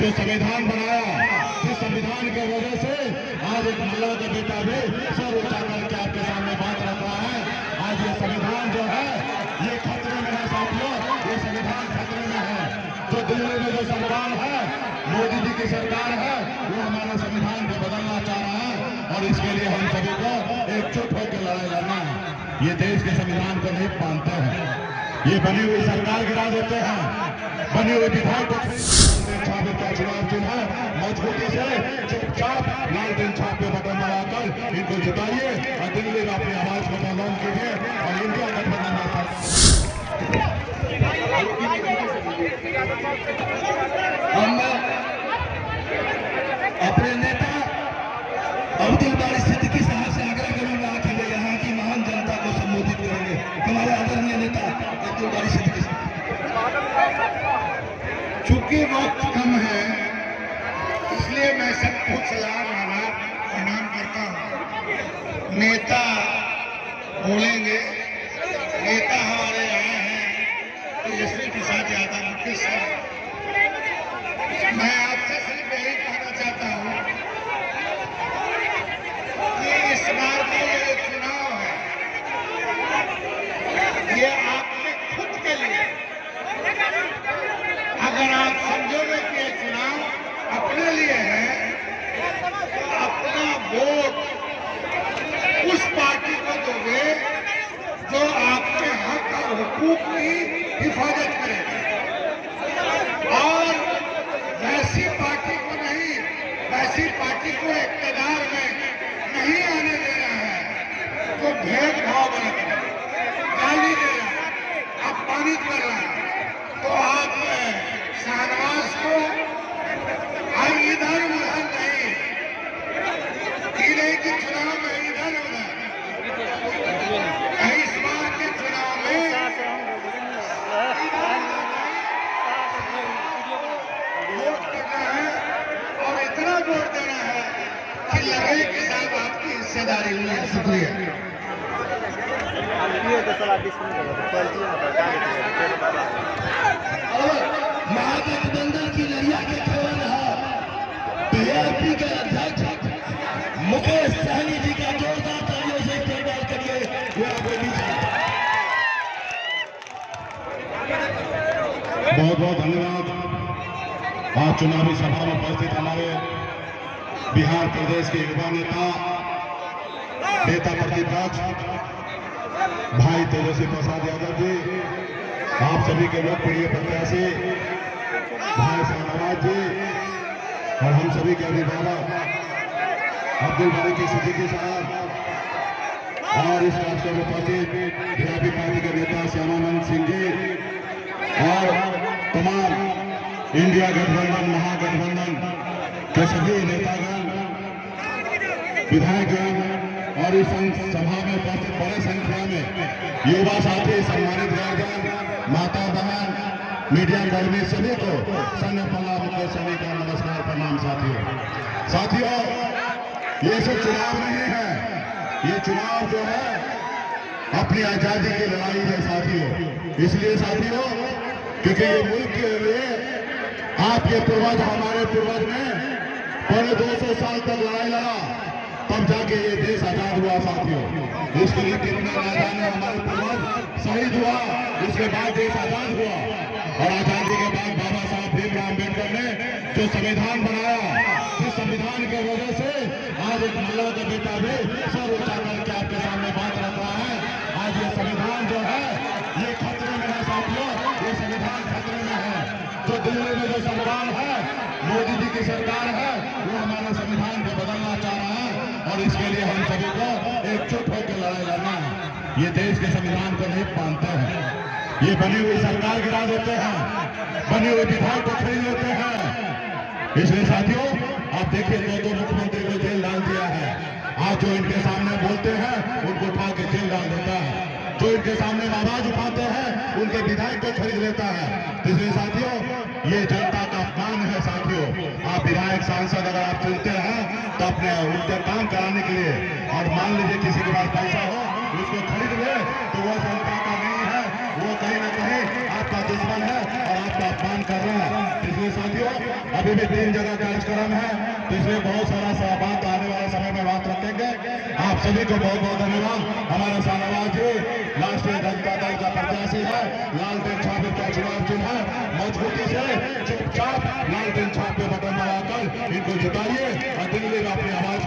जो संविधान बनाया, जिस संविधान की वजह से आज एक महिला का बेटा भी सर उठा करके आपके सामने बात रख रहा है। आज ये संविधान जो है ये खतरे में है साथियों, ये संविधान खतरे में है। जो दिल्ली में जो सरकार है, मोदी जी की सरकार है, वो हमारे संविधान को बदलना चाह रहा है और इसके लिए हम सभी को एकजुट होकर लड़ाई लड़ना है। ये देश के संविधान को नहीं मानते हैं, ये बनी हुई सरकार गिरा देते हैं, बनी हुई विधायक का चुनाव चिन्ह मजबूती से चुपचाप लालटेन छाप पे बटन दबाकर इनको जिताइए और दिल्ली में अपनी आवाज को बुलंद कीजिए और इंडिया गठबंधन हम अपने नेता अब्दुल बारी सिद्दीकी साहब से आग्रह करूंगा कि वे यहाँ की महान जनता को संबोधित करेंगे। हमारे आदरणीय नेता अब्दुल बारी सिद्दीकी साहब। चूंकि वक्त कम है इसलिए मैं सबको सलाम प्रणाम करता हूँ। नेता बोलेंगे, नेता हमारे आए हैं तेजस्वी प्रसाद यादव मुख्य साहब। मैं आपसे सिर्फ यही कहना चाहता हूँ कि इस बार का ये चुनाव है, ये आपके खुद के लिए, अगर आप समझोगे कि ये चुनाव अपने लिए है तो अपना वोट उस पार्टी को दोगे जो आपके हक और हुकूक की हिफाजत करेगी और वैसी पार्टी को नहीं, वैसी पार्टी को इख्तियार में नहीं आने देना है जो भेदभाव बरत रहा है, गाली दे रहा है, अपमानित कर रहा है। तो आप शाहनवाज को इधर उधर नहीं, जिले के चुनाव में इधर उधर, इस बार के चुनाव में वोट करना है और इतना वोट देना है कि लगे कि साहब आपकी हिस्सेदारी हुई है। शुक्रिया। महागठबंधन की लड़िया के खबर रहा बीएसपी के अध्यक्ष मुकेश सहनी जी का जोरदार तालियों से इस्तेमाल करिए। वो आपके बीच बहुत बहुत धन्यवाद। आज चुनावी सभा में उपस्थित हमारे बिहार प्रदेश के युवा नेता प्रतिपक्ष भाई तेजस्वी प्रसाद यादव जी, आप सभी के लोकप्रिय प्रत्याशी भाई शाहनवाज जी और हम सभी के अभिभावक अब्दुल बारी सिद्दीकी साहब और इस राष्ट्र में उपस्थित बीजेपी पार्टी के नेता श्यामानंद सिंह जी और तमाम इंडिया गठबंधन महागठबंधन के सभी नेतागण, विधायकगण और इस सभा में उपस्थित बड़े संख्या में युवा साथी, सम्मानित गार्जियन, माता बहन, मीडिया कर्मी सभी को सैन्य पल्ला मुख्य सभी का नमस्कार प्रणाम। साथियों ये सब चुनाव नहीं है, ये चुनाव जो है अपनी आजादी की लड़ाई है साथियों। इसलिए साथियों क्योंकि ये मुल्क के लिए आपके पूर्वज, हमारे पूर्वज ने पौने 200 साल तक लड़ाई लड़ा, तब जाके ये देश आजाद हुआ साथियों। इसके लिए कितने मैदान हमारे पूर्वज शहीद हुआ, इसके बाद देश आजाद हुआ और आजादी के बाद बाबा साहब भीमराव अम्बेडकर ने जो संविधान बनाया, जिस संविधान की वजह से आज एक महिला का बेटा भी सर उठा करके आपके सामने बात रख रहा है। आज ये संविधान जो है ये खतरे में है साथियों, ये संविधान खतरे में है। जो दिल्ली में जो सरकार है, मोदी जी की सरकार है, वो हमारे संविधान को बदलना चाह रहा है और इसके लिए हम सभी को एकजुट होकर लड़ाई लड़ना है। ये देश के संविधान को नहीं मानते हैं, ये बनी हुई सरकार गिरा देते हैं, बनी हुई विधायक को खरीद लेते हैं। इसलिए साथियों आप देखिए, दो मुख्यमंत्री को जेल डाल दिया है। आज जो इनके सामने बोलते हैं उनको उठा के जेल डाल देता है, जो इनके सामने आवाज उठाते हैं उनके विधायक को खरीद लेता है। इसलिए साथियों ये जनता का अपमान है साथियों। आप विधायक सांसद अगर आप चुनते हैं तो अपने उनके काम कराने के लिए, और मान लीजिए किसी के पास पैसा हो उसको खरीद ले तो वो जनता का नहीं है, वो कहीं ना कहीं आपका दुश्मन है और आपका अपमान कर रहा है। इसलिए साथियों, अभी भी 3 जगह कार्यक्रम है, तो इसलिए बहुत सारा बात आने वाले समय में बात रखेंगे। आप सभी को बहुत बहुत धन्यवाद। हमारा शाहनवाज जी राष्ट्रीय जनता दल का प्रत्याशी है, लालटेन छाप का चुनाव चिन्ह है, मजबूती से चुपचाप लालटेन छाप पे बटन दबाकर इनको जिताइए और दिल्ली में अपनी आवाज